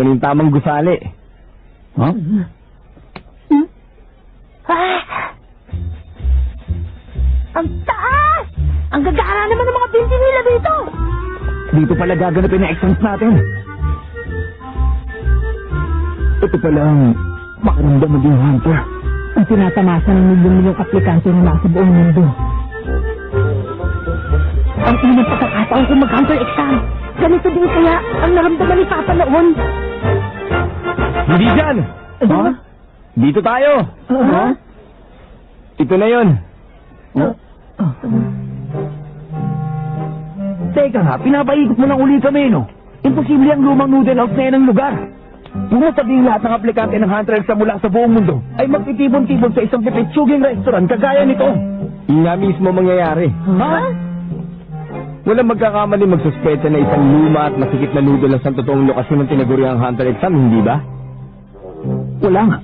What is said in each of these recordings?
Ano yung tamang gusali? Huh? Ang taas! Ang gagana naman ng mga binti nila dito! Dito pala gaganapin na exams natin. Ito pala ang makaramdam maging hunter. Ang tinatamasa ng milyong-milyong aplikante na nasa buong mundo. Ang unang pagkakataon kong mag-hunter exam. Ganito din kaya ang naramdaman ni Papa noon. Hindi dyan! Huh? Dito tayo! Huh? Ito na yun. Teka nga, pinapaikot mo ng uli kami, no? Imposible ang lumang noodle house na yan ang lugar. Kung sabihin lahat ng aplikante ng Hunter sa mula sa buong mundo ay magtitipon-tipon sa isang pipitsuging restaurant kagaya nito. Yun nga mismo mangyayari. Ha? Walang magkakamali magsuspecha na isang luma at masikip na noodle ang totoong lokasyon ng tinaguriang Hunter exam, hindi ba? Wala nga.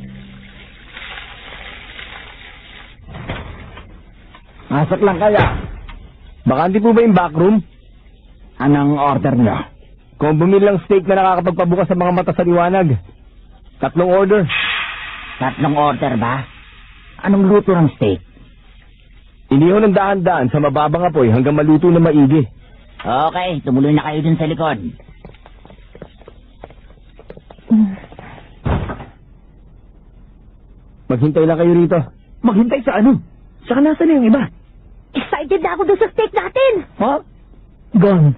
Masak lang kaya. Baka hindi po ba yung backroom? Anong order niyo? Kung bumili ng steak na nakakapagpabukas sa mga mata sa liwanag. 3 order. 3 order ba? Anong luto ng steak? Inihaw ng daan-daan sa mababang apoy hanggang maluto na maigi. Okay, tumuloy na kayo dun sa likod. Maghintay lang kayo rito. Maghintay sa ano? Saka nasa na yung iba? Excited na ako dun sa steak natin! Ha? Gone.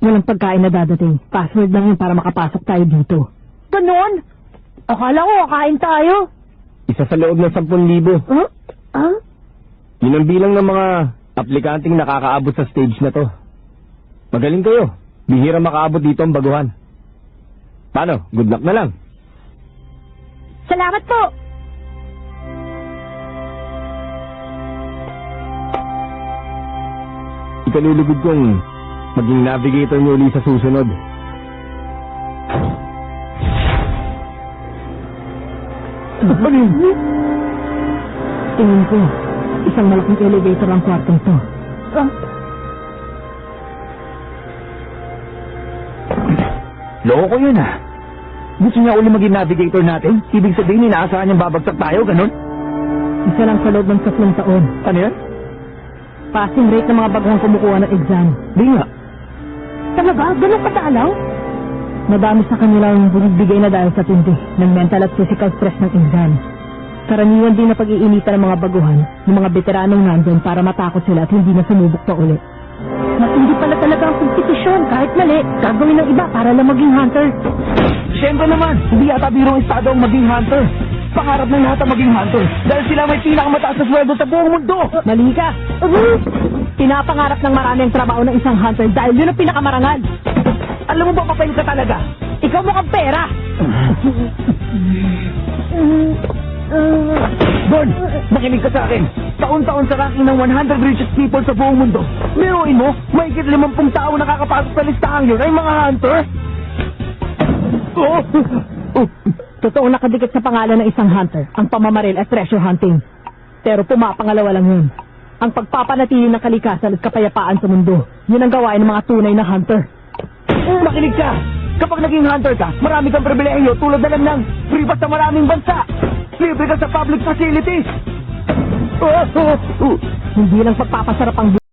Walang pagkain na dadating. Password lang yun para makapasok tayo dito. Ganon? Akala ko kakain tayo. Isa sa loob ng 10,000. Huh? Ah? Yun ang bilang ng mga aplikanting nakakaabot sa stage na to. Magaling kayo. Bihira makaabot dito ang baguhan. Paano? Good luck na lang. Salamat po! Ikalulugod kong maging navigator niyo uli sa susunod. Tingin ko, isang malaking elevator ang kwartong to. Loko yun ah. Gusto niya uli maging navigator natin? Ibig sabihin inaasahan niyang babagsak tayo, ganun? Isa lang sa loob ng 3 taon. Ano yan? Passing rate ng mga baguhang kumukuha ng exam. Di nga. Talaga? Ganun katalaw? Madami sa kanila ang binigbigay na dahil sa tindi ng mental at physical stress ng exam. Karaniwan din na pag-iinitan ng mga baguhan ng mga veteranong nandun para matakot sila at hindi na sumubok pa ulit. Matindi pala talaga ang kompetisyon. Kahit mali, gagawin ng iba para lang maging hunter. Siyempre naman, hindi yata birong estado ang maging hunter. Pangarap ng lahat ang maging hunter dahil sila may pinakamataas na sweldo sa buong mundo. Mali ka. Pinapangarap ng marami ang trabaho ng isang hunter dahil yun ang pinakamarangal. Alam mo ba papel ka talaga? Ikaw mukhang pera. Don, makinig ka sa akin. Taon-taon sa ranking ng 100 richest people sa buong mundo. Biruin mo, mahigit 50 tao nakakapasok sa listahang yun ay mga hunter. Totoo nakadikit sa pangalan ng isang hunter, ang pamamaril at treasure hunting. Pero pumapangalawa lang yun. Ang pagpapanatili ng kalikasan at kapayapaan sa mundo. Yun ang gawain ng mga tunay na hunter. Makinig ka! Kapag naging hunter ka, marami kang pribilehiyo tulad na lang ng free pass sa maraming bansa. Libre ka sa public facilities. Hindi lang pagpapasarap ang